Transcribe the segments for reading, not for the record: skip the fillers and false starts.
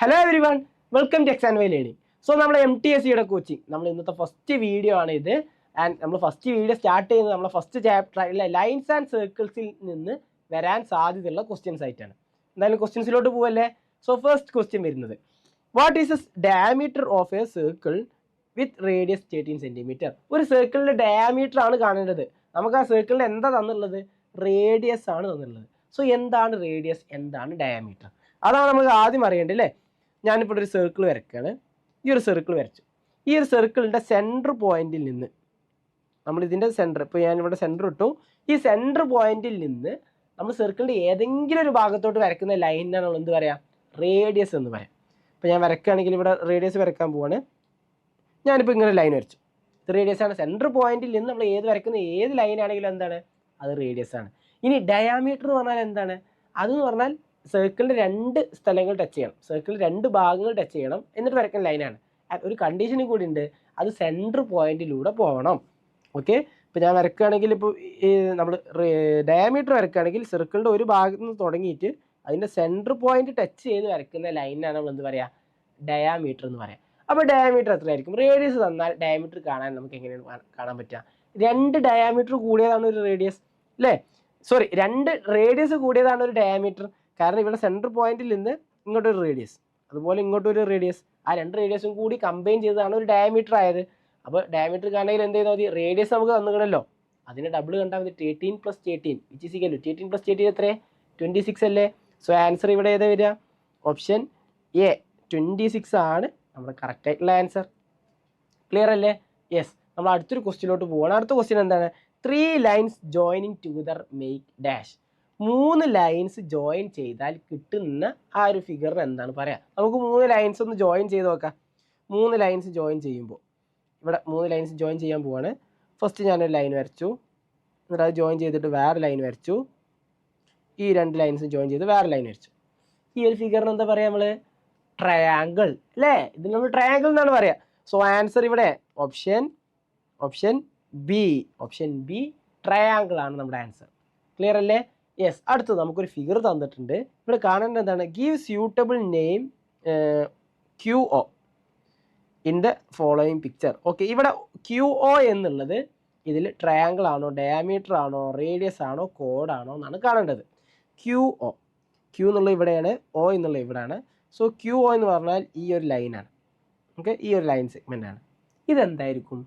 Hello everyone, welcome to exam Y learning. So നമ്മൾ MTSCയുടെ coaching നമ്മൾ ഇന്നത്തെ ഫസ്റ്റ് വീഡിയോ ആണ് ഇത്. ആൻഡ് നമ്മൾ ഫസ്റ്റ് വീഡിയോ സ്റ്റാർട്ട് ചെയ്യുന്നത് നമ്മളെ ഫസ്റ്റ് ചാപ്റ്റർ ലൈൻസ് ആൻഡ് സർക്കിൾസിൽ നിന്ന് വരാൻ സാധ്യതയുള്ള ക്വസ്റ്റ്യൻസ് ആയിട്ടാണ്. എന്തായാലും ക്വസ്റ്റ്യൻസിലോട്ട് പോവല്ലേ. സോ ഫസ്റ്റ് ക്വസ്റ്റ്യൻ വരുന്നത്, what is the diameter of A circle with radius 13 centimetre? ഒരു സർക്കിളിൻ്റെ ഡയമീറ്റർ ആണ് കാണേണ്ടത്. നമുക്ക് ആ സർക്കിളിൻ്റെ എന്താ തന്നുള്ളത്? റേഡിയസ് ആണ് തന്നുള്ളത്. സോ എന്താണ് റേഡിയസ്, എന്താണ് ഡയമീറ്റർ? അതാണ് നമുക്ക് ആദ്യം അറിയേണ്ടത് അല്ലേ. ഞാനിപ്പോൾ ഒരു സർക്കിൾ വരയ്ക്കുകയാണ്. ഈ ഒരു സർക്കിൾ വരച്ചു. ഈ ഒരു സർക്കിളിൻ്റെ സെൻറ്റർ പോയിന്റിൽ നിന്ന് നമ്മൾ ഇതിൻ്റെ സെൻറ്റർ, ഇപ്പോൾ ഞാനിവിടെ സെൻറ്റർ ഇട്ടു. ഈ സെൻറ്റർ പോയിന്റിൽ നിന്ന് നമ്മൾ സർക്കിളിൻ്റെ ഏതെങ്കിലും ഒരു ഭാഗത്തോട്ട് വരയ്ക്കുന്ന ലൈനാണ് നമ്മൾ എന്ത് പറയാം? റേഡിയസ് എന്ന് പറയാം. ഇപ്പോൾ ഞാൻ വരയ്ക്കുകയാണെങ്കിൽ ഇവിടെ റേഡിയസ് വരയ്ക്കാൻ പോവാണ്. ഞാനിപ്പോൾ ഇങ്ങനെ ലൈൻ വരച്ചു. ഇത് റേഡിയസ് ആണ്. സെൻറ്റർ പോയിന്റിൽ നിന്ന് നമ്മൾ വരയ്ക്കുന്ന ഏത് ലൈനാണെങ്കിലും എന്താണ്? അത് റേഡിയസ് ആണ്. ഇനി ഡയാമീറ്റർ എന്ന് പറഞ്ഞാൽ എന്താണ്? അതെന്ന് പറഞ്ഞാൽ സർക്കിളിൻ്റെ രണ്ട് സ്ഥലങ്ങൾ ടച്ച് ചെയ്യണം, സർക്കിളിൽ രണ്ട് ഭാഗങ്ങൾ ടച്ച് ചെയ്യണം, എന്നിട്ട് വരയ്ക്കുന്ന ലൈനാണ്. ഒരു കണ്ടീഷനും കൂടി ഉണ്ട്, അത് സെൻറ്റർ പോയിന്റിലൂടെ പോകണം. ഓക്കെ, ഇപ്പോൾ ഞാൻ വരയ്ക്കുകയാണെങ്കിൽ, ഇപ്പോൾ നമ്മൾ ഡയാമീറ്റർ വരയ്ക്കുകയാണെങ്കിൽ സർക്കിളിൻ്റെ ഒരു ഭാഗത്ത് നിന്ന് തുടങ്ങിയിട്ട് അതിൻ്റെ സെൻറ്റർ പോയിന്റ് ടച്ച് ചെയ്ത് വരയ്ക്കുന്ന ലൈനാണ് നമ്മൾ എന്ത് പറയുക? ഡയാമീറ്റർ എന്ന് പറയാം. അപ്പോൾ ഡയാമീറ്റർ എത്രയായിരിക്കും? റേഡിയസ് തന്നാൽ ഡയാമീറ്റർ കാണാൻ നമുക്ക് എങ്ങനെയാണ് കാണാൻ പറ്റുക? രണ്ട് ഡയാമീറ്റർ കൂടിയതാണ് ഒരു റേഡിയസ് അല്ലേ? സോറി, രണ്ട് റേഡിയസ് കൂടിയതാണ് ഒരു ഡയാമീറ്റർ. കാരണം ഇവിടെ സെൻറ്റർ പോയിന്റിൽ നിന്ന് ഇങ്ങോട്ടൊരു റേഡിയസ്, അതുപോലെ ഇങ്ങോട്ടൊരു റേഡിയസ്, ആ രണ്ട് റേഡിയസും കൂടി കമ്പൈൻ ചെയ്തതാണ് ഒരു ഡയമീറ്റർ ആയത്. അപ്പോൾ ഡയമീറ്റർ കാണണമെങ്കിൽ എന്ത് ചെയ്താൽ മതി? റേഡിയസ് നമുക്ക് തന്നിക്കണല്ലോ, അതിന് ഡബിൾ കണ്ടാൽ മതി. 13 + 13 വിച്ച് ഈസ് ഈക്വൽ ടു 13 + 13 എത്രയേ? 26 അല്ലേ? സോ ആൻസർ ഇവിടെ ഏതാ വരിക? ഓപ്ഷൻ എ 26 ആണ് നമ്മുടെ കറക്റ്റ് ആയിട്ടുള്ള ആൻസർ. ക്ലിയർ അല്ലേ? യെസ്. നമ്മൾ അടുത്തൊരു ക്വസ്റ്റ്യനിലോട്ട് പോവുകയാണ്. അടുത്ത ക്വസ്റ്റ്യൻ എന്താണ്? 3 lines joining together make dash. 3 lines join ചെയ്താൽ കിട്ടുന്ന ആ ഒരു ഫിഗറിന് എന്താണ് പറയാം? നമുക്ക് 3 ലൈൻസ് ഒന്ന് ജോയിൻ ചെയ്ത് നോക്കാം. 3 ലൈൻസ് ജോയിൻ ചെയ്യുമ്പോൾ ഇവിടെ 3 ലൈൻസ് ജോയിൻ ചെയ്യാൻ പോവാണ്. ഫസ്റ്റ് ഞാനൊരു ലൈൻ വരച്ചു, എന്നിട്ട് അത് ജോയിൻ ചെയ്തിട്ട് വേറെ ലൈൻ വരച്ചു, ഈ 2 ലൈൻസ് ജോയിൻ ചെയ്ത് വേറെ ലൈൻ വരച്ചു. ഈ ഒരു ഫിഗറിന് എന്താ പറയുക? നമ്മൾ ട്രയാങ്കിൾ അല്ലേ? ഇതിന് നമ്മൾ ട്രയാങ്കിൾ എന്നാണ് പറയുക. സോ ആൻസർ ഇവിടെ ഓപ്ഷൻ ബി ട്രയാങ്കിൾ ആണ് നമ്മുടെ ആൻസർ. ക്ലിയർ അല്ലേ? യെസ്. അടുത്തത് നമുക്കൊരു ഫിഗർ തന്നിട്ടുണ്ട്. ഇവിടെ കാണേണ്ടത് എന്താണ്? Give suitable name QO in the following picture. Okay, ഇവിടെ QO എന്നുള്ളത് ഇതിൽ ട്രയാങ്കിൾ ആണോ, ഡയാമീറ്റർ ആണോ, റേഡിയസ് ആണോ, കോഡാണോ എന്നാണ് കാണേണ്ടത്. QO, Q എന്നുള്ളത് ഇവിടെയാണ്, O എന്നുള്ളത് ഇവിടെയാണ്. സോ QO എന്ന് പറഞ്ഞാൽ ഈ ഒരു ലൈനാണ്. ഓക്കെ, ഈ ഒരു ലൈൻ സെഗ്മെൻ്റ് ആണ്. ഇതെന്തായിരിക്കും?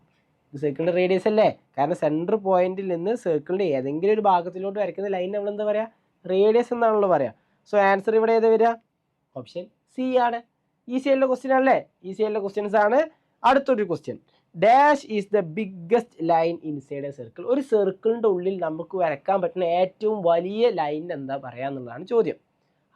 ഇത് സർക്കിളിൻ്റെ റേഡിയസ് അല്ലേ? കാരണം സെൻറ്റർ പോയിന്റിൽ നിന്ന് സർക്കിളിൻ്റെ ഏതെങ്കിലും ഒരു ഭാഗത്തിലോട്ട് വരയ്ക്കുന്ന ലൈൻ നമ്മൾ എന്താ പറയുക? റേഡിയസ് എന്നാണല്ലോ പറയുക. സോ ആൻസർ ഇവിടെ ഏതാ വരിക? ഓപ്ഷൻ സി ആണ്. ഈസി ആയിട്ടുള്ള ക്വസ്റ്റ്യൻ അല്ലേ? ഈസി ആയിട്ടുള്ള ക്വസ്റ്റ്യൻസ് ആണ്. അടുത്തൊരു question, dash is the biggest line inside A circle. ഒരു സർക്കിളിൻ്റെ ഉള്ളിൽ നമുക്ക് വരയ്ക്കാൻ പറ്റുന്ന ഏറ്റവും വലിയ ലൈൻ എന്താ പറയുക എന്നുള്ളതാണ് ചോദ്യം.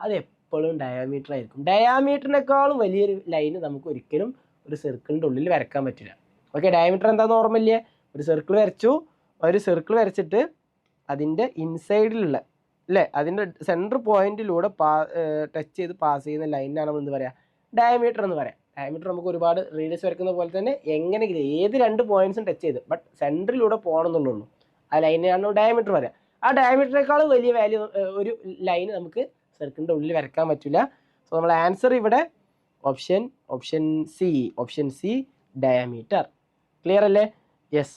അത് എപ്പോഴും ഡയാമീറ്റർ ആയിരിക്കും. ഡയാമീറ്ററിനേക്കാളും വലിയൊരു ലൈന് നമുക്ക് ഒരിക്കലും ഒരു സർക്കിളിൻ്റെ ഉള്ളിൽ വരയ്ക്കാൻ പറ്റില്ല. ഓക്കെ, ഡയമീറ്റർ എന്താണെന്ന് ഓർമ്മയില്ലേ? ഒരു സർക്കിൾ വരച്ചു, ഒരു സർക്കിൾ വരച്ചിട്ട് അതിൻ്റെ ഇൻസൈഡിലുള്ള അല്ലേ, അതിൻ്റെ സെൻറ്റർ പോയിന്റിലൂടെ ടച്ച് ചെയ്ത് പാസ് ചെയ്യുന്ന ലൈനാണ് നമ്മൾ എന്ത് പറയുക? ഡയമീറ്റർ എന്ന് പറയാം. ഡയമീറ്റർ നമുക്ക് ഒരുപാട് റേഡിയസ് വരയ്ക്കുന്ന പോലെ തന്നെ എങ്ങനെയെങ്കിലും ഏത് 2 പോയിന്റ്സും ടച്ച് ചെയ്ത് ബട്ട് സെൻറ്ററിലൂടെ പോകണം എന്നുള്ളൂ, ആ ലൈനാണ് ഡയമീറ്റർ പറയുക. ആ ഡയമീറ്ററിനേക്കാളും വലിയ വാല്യൂ ഒരു ലൈന് നമുക്ക് സർക്കിളിൻ്റെ ഉള്ളിൽ വരയ്ക്കാൻ പറ്റില്ല. സോ നമ്മൾ ആൻസർ ഇവിടെ ഓപ്ഷൻ സി ഡയമീറ്റർ. ക്ലിയർ അല്ലേ? യെസ്.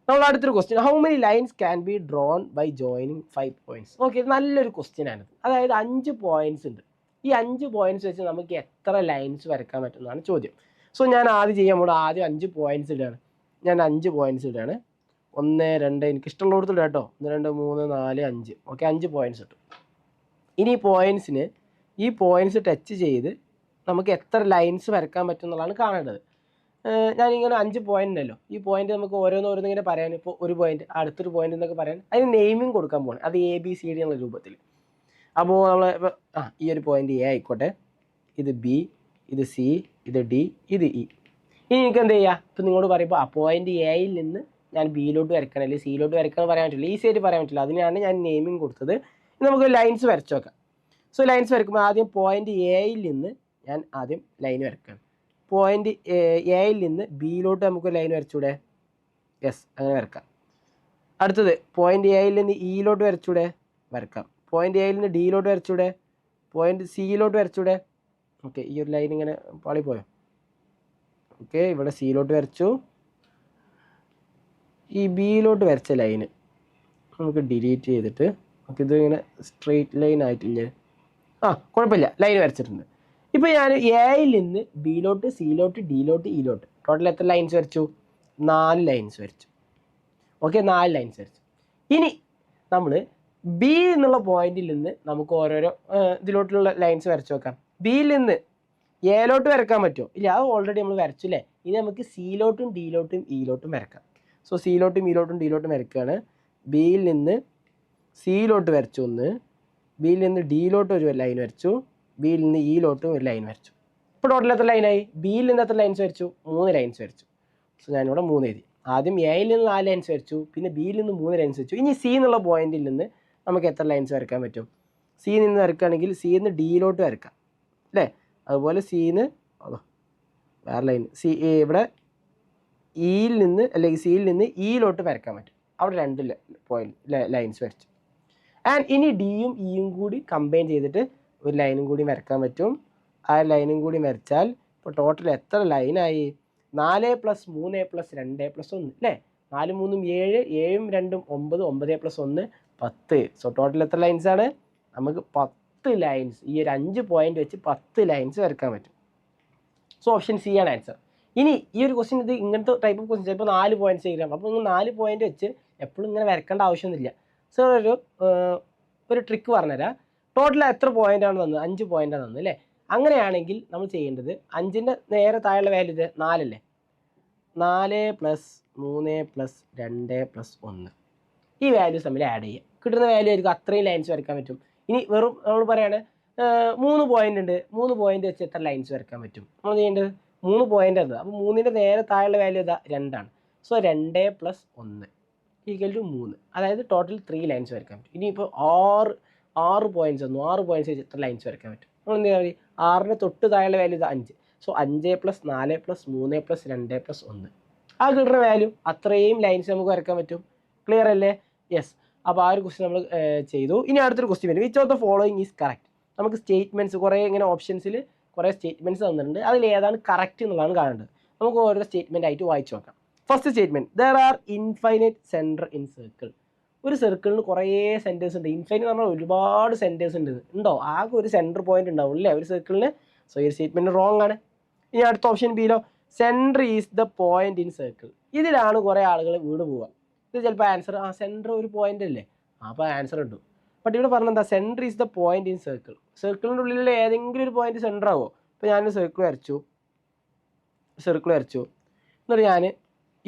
നമ്മൾ അടുത്തൊരു question, how many lines can be drawn by joining 5 points. Okay, നല്ലൊരു ക്വസ്റ്റ്യൻ ആണിത്. അതായത് 5 പോയിന്റ്സ് ഉണ്ട്. ഈ 5 പോയിന്റ്സ് വെച്ച് നമുക്ക് എത്ര ലൈൻസ് വരയ്ക്കാൻ പറ്റുന്നതാണ് ചോദ്യം. സോ ഞാൻ ആദ്യം ചെയ്യാൻ പോകുന്നത്, ആദ്യം 5 പോയിന്റ്സ് ഇടുകയാണ്. ഞാൻ 5 പോയിന്റ്സ് ഇടുകയാണ്. 1, 2, എനിക്ക് ഇഷ്ടമുള്ളടത്ത് ഇടാം കേട്ടോ. 1, 2, 3, 4, 5. ഓക്കെ, 5 പോയിന്റ്സ് ഇട്ടു. ഇനി ഈ പോയിന്റ്സ് ടച്ച് ചെയ്ത് നമുക്ക് എത്ര ലൈൻസ് വരയ്ക്കാൻ പറ്റും എന്നുള്ളതാണ് കാണേണ്ടത്. ഞാനിങ്ങനെ 5 പോയിന്റ് ഉണ്ടല്ലോ, ഈ പോയിന്റ് നമുക്ക് ഓരോന്നിങ്ങനെ പറയാൻ, ഇപ്പോൾ ഒരു പോയിന്റ്, അടുത്തൊരു പോയിന്റ് എന്നൊക്കെ പറയാൻ അതിന് നെയിമിങ് കൊടുക്കാൻ പോകണം. അത് ABCD എന്നുള്ള രൂപത്തിൽ. അപ്പോൾ നമ്മൾ ഈ ഒരു പോയിന്റ് A ആയിക്കോട്ടെ, ഇത് B, ഇത് C, ഇത് D, ഇത് E. ഇനി എനിക്ക് എന്ത് ചെയ്യുക? ഇപ്പോൾ നിങ്ങളോട് പറയുമ്പോൾ ആ പോയിന്റ് Aയിൽ നിന്ന് ഞാൻ Bയിലോട്ട് വരയ്ക്കണം അല്ലെങ്കിൽ Cയിലോട്ട് വരയ്ക്കണം പറയാൻ പറ്റില്ല, ഈസി ആയിട്ട് പറയാൻ പറ്റില്ല. അതിനാണ് ഞാൻ നെയിമിങ് കൊടുത്തത്. ഇനി നമുക്ക് ലൈൻസ് വരച്ചു നോക്കാം. സോ ലൈൻസ് വരയ്ക്കുമ്പോൾ ആദ്യം പോയിന്റ് Aയിൽ നിന്ന് ഞാൻ ആദ്യം ലൈൻ വരയ്ക്കണം. പോയിന്റ് Aയിൽ നിന്ന് Bയിലോട്ട് നമുക്ക് ലൈൻ വരച്ചൂടെ? യെസ്, അങ്ങനെ വരക്കാം. അടുത്തത് പോയിന്റ് Aയിൽ നിന്ന് Eയിലോട്ട് വരച്ചൂടെ? വരക്കാം. പോയിന്റ് Aയിൽ നിന്ന് Dയിലോട്ട് വരച്ചൂടെ? പോയിന്റ് Cയിലോട്ട് വരച്ചൂടെ? ഓക്കെ, ഈ ഒരു ലൈൻ ഇങ്ങനെ പാളിപ്പോയോ? ഓക്കെ, ഇവിടെ സിയിലോട്ട് വരച്ചു. ഈ ബിയിലോട്ട് വരച്ച ലൈന് നമുക്ക് ഡിലീറ്റ് ചെയ്തിട്ട് നമുക്ക് ഇതിങ്ങനെ സ്ട്രെയിറ്റ് ലൈൻ ആയിട്ടില്ലേ? കുഴപ്പമില്ല, ലൈൻ വരച്ചിട്ടുണ്ട്. ഇപ്പോൾ ഞാൻ എയിൽ നിന്ന് ബിയിലോട്ട്, സിയിലോട്ട്, ഡിയിലോട്ട്, ഇയിലോട്ട് ടോട്ടൽ എത്ര ലൈൻസ് വരച്ചു? 4 ലൈൻസ് വരച്ചു. ഓക്കെ, 4 ലൈൻസ് വരച്ചു. ഇനി നമ്മൾ ബി എന്നുള്ള പോയിന്റിൽ നിന്ന് നമുക്ക് ഓരോരോ ഇതിലോട്ടുള്ള ലൈൻസ് വരച്ചു നോക്കാം. ബിയിൽ നിന്ന് എയിലോട്ട് വരക്കാൻ പറ്റുമോ? ഇല്ല, അത് ഓൾറെഡി നമ്മൾ വരച്ചു അല്ലേ. ഇനി നമുക്ക് സിയിലോട്ടും ഡിയിലോട്ടും ഇയിലോട്ടും വരക്കാം. സോ സിയിലോട്ടും ഇയിലോട്ടും ഡിയിലോട്ടും വരക്കുകയാണ്. ബിയിൽ നിന്ന് സിയിലോട്ട് വരച്ചു ഒന്ന്, ബിയിൽ നിന്ന് ഡിയിലോട്ട് ഒരു ലൈൻ വരച്ചു, ബിയിൽ നിന്ന് ഇയിലോട്ടും ഒരു ലൈൻ വരച്ചു. ഇപ്പോൾ ടോട്ടൽ എത്ര ലൈനായി? ബിയിൽ നിന്ന് എത്ര ലൈൻസ് വരച്ചു? 3 ലൈൻസ് വരച്ചു. സോ ഞാനിവിടെ 3 എഴുതി. ആദ്യം എയിൽ നിന്ന് 4 ലൈൻസ് വരച്ചു, പിന്നെ ബിയിൽ നിന്ന് 3 ലൈൻസ് വരച്ചു. ഇനി സി എന്നുള്ള പോയിന്റിൽ നിന്ന് നമുക്ക് എത്ര ലൈൻസ് വരക്കാൻ പറ്റും? സിയിൽ നിന്ന് വരക്കുകയാണെങ്കിൽ സിയിൽ നിന്ന് ഡിയിലോട്ട് വരക്കാം അല്ലേ. അതുപോലെ സിന്ന് വേറെ ലൈൻ, ഇവിടെ ഇയിൽ നിന്ന് അല്ലെങ്കിൽ സിയിൽ നിന്ന് ഇയിലോട്ട് വരക്കാൻ പറ്റും. അവിടെ 2 പോയിന്റ് ലൈൻസ് വരച്ചു. ആൻഡ് ഇനി ഡിയും ഇയും കൂടി കമ്പൈൻ ചെയ്തിട്ട് ഒരു ലൈനും കൂടി വരക്കാൻ പറ്റും. ആ ലൈനും കൂടി വരച്ചാൽ ഇപ്പോൾ ടോട്ടൽ എത്ര ലൈനായി? 4 + 3 + 2 + 1 അല്ലേ. 4 × 3 7, 7 × 2 9, 9 + 1 10. സോ ടോട്ടൽ എത്ര ലൈൻസ് ആണ്? നമുക്ക് 10 ലൈൻസ്, ഈ ഒരു 5 പോയിന്റ് വെച്ച് 10 ലൈൻസ് വരക്കാൻ പറ്റും. സോ ഓപ്ഷൻ സി ആണ് ആൻസർ. ഇനി ഈ ഒരു ക്വസ്റ്റ്യൻ, ഇത് ഇങ്ങനത്തെ ടൈപ്പ് ഓഫ് ക്വസ്റ്റ്യൻ ചിലപ്പോൾ 4 പോയിന്റ്സ് ചെയ്യാം. അപ്പോൾ നിങ്ങൾ 4 പോയിന്റ് വെച്ച് എപ്പോഴും ഇങ്ങനെ വരക്കേണ്ട ആവശ്യമൊന്നുമില്ല. സോ ഒരു ട്രിക്ക് പറഞ്ഞുതരാം. ടോട്ടൽ എത്ര പോയിന്റാണ് തന്നത്? 5 പോയിന്റാണ് തന്നത് അല്ലേ. അങ്ങനെയാണെങ്കിൽ നമ്മൾ ചെയ്യേണ്ടത് 5ൻ്റെ നേരെ താഴെയുള്ള വാല്യൂ ഇത് 4 അല്ലേ. 4 + 3 + 2 + 1 ഈ വാല്യൂസ് തമ്മിൽ ആഡ് ചെയ്യുക. കിട്ടുന്ന വാല്യൂ ആയിരിക്കും അത്രയും ലൈൻസ് വരക്കാൻ പറ്റും. ഇനി വെറും നമ്മൾ പറയാണ് 3 പോയിന്റ് ഉണ്ട്, 3 പോയിന്റ് വെച്ച് എത്ര ലൈൻസ് വരക്കാൻ പറ്റും? നമ്മൾ ചെയ്യേണ്ടത് 3 പോയിന്റ് ആണ്. അപ്പോൾ 3ൻ്റെ നേരെ താഴെയുള്ള വാല്യൂ ഇതാ 2 ആണ്. സോ 2 + 1 = 3. അതായത് ടോട്ടൽ 3 ലൈൻസ് വരക്കാൻ പറ്റും. ഇനിയിപ്പോൾ 6 പോയിന്റ്സ് വന്നു, 6 പോയിന്റ്സ് വെച്ച് എത്ര ലൈൻസ് വരക്കാൻ പറ്റും? നമ്മൾ എന്ത് ചെയ്യുക? 6ൻ്റെ തൊട്ട് താഴെയുള്ള വാല്യൂ ഇത് 5. സോ 5 + 4 + 3 + 2 + 1 ആ കിട്ടുന്ന വാല്യൂ അത്രയും ലൈൻസ് നമുക്ക് വരക്കാൻ പറ്റും. ക്ലിയർ അല്ലേ? യെസ്. അപ്പോൾ ആ ഒരു ക്വസ്റ്റ്യൻ നമ്മൾ ചെയ്തു. ഇനി അടുത്തൊരു ക്വസ്റ്റ്യൻ വരും. Which of the following is correct? നമുക്ക് സ്റ്റേറ്റ്മെൻറ്റ്സ് കുറേ ഇങ്ങനെ ഓപ്ഷൻസിൽ കുറേ സ്റ്റേറ്റ്മെൻറ്റ്സ് തന്നിട്ടുണ്ട്. അതിൽ ഏതാണ് കറക്റ്റ് എന്നുള്ളതാണ് കാണേണ്ടത്. നമുക്ക് ഓരോ സ്റ്റേറ്റ്മെൻറ്റ് ആയിട്ട് വായിച്ചു നോക്കാം. First statement, there are infinite centre in circle. ഒരു സർക്കിളിന് കുറേ സെൻറ്റേഴ്സ് ഉണ്ട്. ഇൻഫൈനൈറ്റ് എന്ന് പറഞ്ഞാൽ ഒരുപാട് സെൻറ്റേഴ്സ് ഉണ്ട്. ഉണ്ടോ? ആകെ ഒരു സെൻറ്റർ പോയിന്റ് ഉണ്ടാവും അല്ലേ ഒരു സർക്കിളിന്. സോ ഈ സ്റ്റേറ്റ്മെൻറ്റ് റോങ് ആണ്. ഇനി അടുത്ത ഓപ്ഷൻ ബിയിലോ, centre is the point in circle. ഇതിലാണ് കുറേ ആളുകൾ വീട് പോവുക. ഇത് ചിലപ്പോൾ ആൻസർ സെൻറ്റർ ഒരു പോയിന്റ് അല്ലേ, അപ്പോൾ ആൻസർ ഇട്ടു. ബട്ട് ഇവിടെ പറഞ്ഞെന്താ? Centre is the point in circle. സർക്കിളിൻ്റെ ഉള്ളിലുള്ള ഏതെങ്കിലും ഒരു പോയിന്റ് സെൻറ്റർ ആവോ? ഇപ്പോൾ ഞാനൊരു സർക്കിൾ വരച്ചു, എന്നിട്ട് ഞാൻ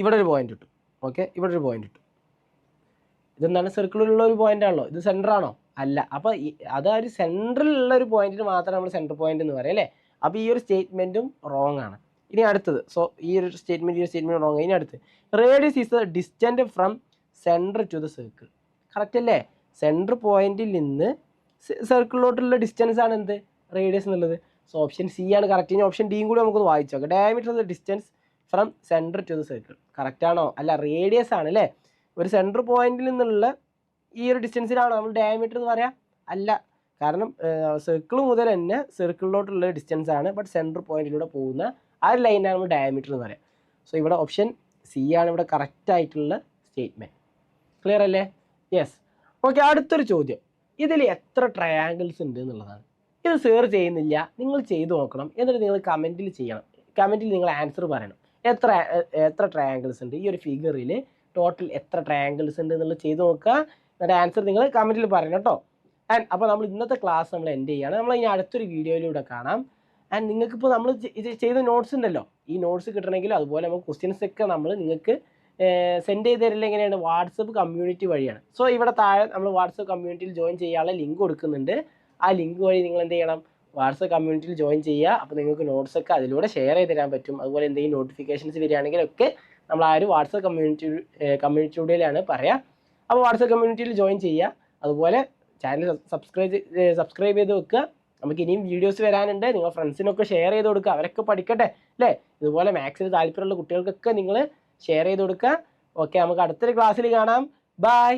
ഇവിടെ ഒരു പോയിന്റ് ഇട്ടു. ഓക്കെ, ഇവിടെ ഒരു പോയിന്റ് ഇട്ടു. ഇതെന്താണ്? സർക്കിളിലുള്ള ഒരു പോയിന്റ് ആണല്ലോ. ഇത് സെൻറ്റർ ആണോ? അല്ല. അപ്പോൾ അത് ഒരു സെൻറ്ററിലുള്ള ഒരു പോയിന്റിന് മാത്രമേ നമ്മൾ സെൻറ്റർ പോയിന്റ് എന്ന് പറയാം അല്ലേ. അപ്പോൾ ഈ ഒരു സ്റ്റേറ്റ്മെൻറ്റും റോങ് ആണ്. ഇനി അടുത്തത്, സോ ഈ ഒരു സ്റ്റേറ്റ്മെൻറ്റ് റോങ്. ഇനി അടുത്ത്, radius is the distance from centre to the circle. Correct അല്ലേ? സെൻറ്റർ പോയിന്റിൽ നിന്ന് സർക്കിളിലോട്ടുള്ള ഡിസ്റ്റൻസ് ആണ് എന്ത്? റേഡിയസ് എന്നുള്ളത്. സോ ഓപ്ഷൻ സി ആണ് കറക്റ്റ്. ഇനി ഓപ്ഷൻ ഡിയും കൂടി നമുക്കൊന്ന് വായിച്ചു നോക്കാം. Diameter of the distance from centre to the circle. Correct ആണോ? അല്ല, റേഡിയസ് ആണ് അല്ലേ. ഒരു സെൻറ്റർ പോയിന്റിൽ നിന്നുള്ള ഈ ഒരു ഡിസ്റ്റൻസിലാണോ നമ്മൾ ഡയമീറ്റർ എന്ന് പറയാം? അല്ല. കാരണം സർക്കിൾ മുതൽ തന്നെ സർക്കിളിലോട്ടുള്ള ഡിസ്റ്റൻസ് ആണ്. ബട്ട് സെൻറ്റർ പോയിന്റിലൂടെ പോകുന്ന ആ ഒരു ലൈനാണ് നമ്മൾ ഡയമീറ്റർ എന്ന് പറയാം. സോ ഇവിടെ ഓപ്ഷൻ സി ആണ് ഇവിടെ കറക്റ്റ് ആയിട്ടുള്ള സ്റ്റേറ്റ്മെൻറ്റ്. ക്ലിയർ അല്ലേ? യെസ്. ഓക്കെ, അടുത്തൊരു ചോദ്യം. ഇതിൽ എത്ര ട്രയാങ്കിൾസ് ഉണ്ട് എന്നുള്ളതാണ്. ഇത് സേർ ചെയ്യുന്നില്ല, നിങ്ങൾ ചെയ്തു നോക്കണം. എന്നിട്ട് നിങ്ങൾ കമൻറ്റിൽ ചെയ്യണം. കമൻറ്റിൽ നിങ്ങൾ ആൻസർ പറയണം. എത്ര ട്രയാങ്കിൾസ് ഉണ്ട് ഈ ഒരു ഫിഗറിൽ, ടോട്ടൽ എത്ര ട്രയാങ്കിൾസ് ഉണ്ട് എന്നുള്ളത് ചെയ്ത് നോക്കുക. എന്നിട്ട് ആൻസർ നിങ്ങൾ കമൻറ്റിൽ പറയണം കേട്ടോ. ആൻഡ് അപ്പോൾ നമ്മൾ ഇന്നത്തെ ക്ലാസ് നമ്മൾ എൻഡ് ചെയ്യുകയാണ്. നമ്മൾ ഇനി അടുത്തൊരു വീഡിയോയിലൂടെ കാണാം. ആൻഡ് നിങ്ങൾക്കിപ്പോൾ നമ്മൾ ഇത് ചെയ്ത നോട്ട്സ് ഉണ്ടല്ലോ, ഈ നോട്ട്സ് കിട്ടണമെങ്കിൽ അതുപോലെ നമുക്ക് ക്വസ്റ്റ്യൻസ് ഒക്കെ നമ്മൾ നിങ്ങൾക്ക് സെൻഡ് ചെയ്ത് തരില്ല. എങ്ങനെയാണ്? വാട്സപ്പ് കമ്മ്യൂണിറ്റി വഴിയാണ്. സോ ഇവിടെ താഴെ നമ്മൾ വാട്സപ്പ് കമ്മ്യൂണിറ്റിയിൽ ജോയിൻ ചെയ്യാനുള്ള ലിങ്ക് കൊടുക്കുന്നുണ്ട്. ആ ലിങ്ക് വഴി നിങ്ങൾ എന്ത് ചെയ്യണം? വാട്സപ്പ് കമ്മ്യൂണിറ്റിയിൽ ജോയിൻ ചെയ്യുക. അപ്പോൾ നിങ്ങൾക്ക് നോട്ട്സ് ഒക്കെ അതിലൂടെ ഷെയർ ചെയ്ത് തരാൻ പറ്റും. അതുപോലെ എന്തെങ്കിലും നോട്ടിഫിക്കേഷൻസ് വരികയാണെങ്കിലൊക്കെ നമ്മൾ ആ ഒരു വാട്സപ്പ് കമ്മ്യൂണിറ്റിയിലാണ് പറയുക. അപ്പോൾ വാട്സപ്പ് കമ്മ്യൂണിറ്റിയിൽ ജോയിൻ ചെയ്യുക. അതുപോലെ ചാനൽ സബ്സ്ക്രൈബ് ചെയ്ത് വെക്കുക. നമുക്ക് ഇനിയും വീഡിയോസ് വരാനുണ്ട്. നിങ്ങൾ ഫ്രണ്ട്സിനൊക്കെ ഷെയർ ചെയ്ത് കൊടുക്കുക. അവരൊക്കെ പഠിക്കട്ടെ അല്ലേ. ഇതുപോലെ മാത്സിന് താല്പര്യമുള്ള കുട്ടികൾക്കൊക്കെ നിങ്ങൾ ഷെയർ ചെയ്ത് കൊടുക്കുക. ഓക്കെ, നമുക്ക് അടുത്തൊരു ക്ലാസ്സിൽ കാണാം. ബൈ.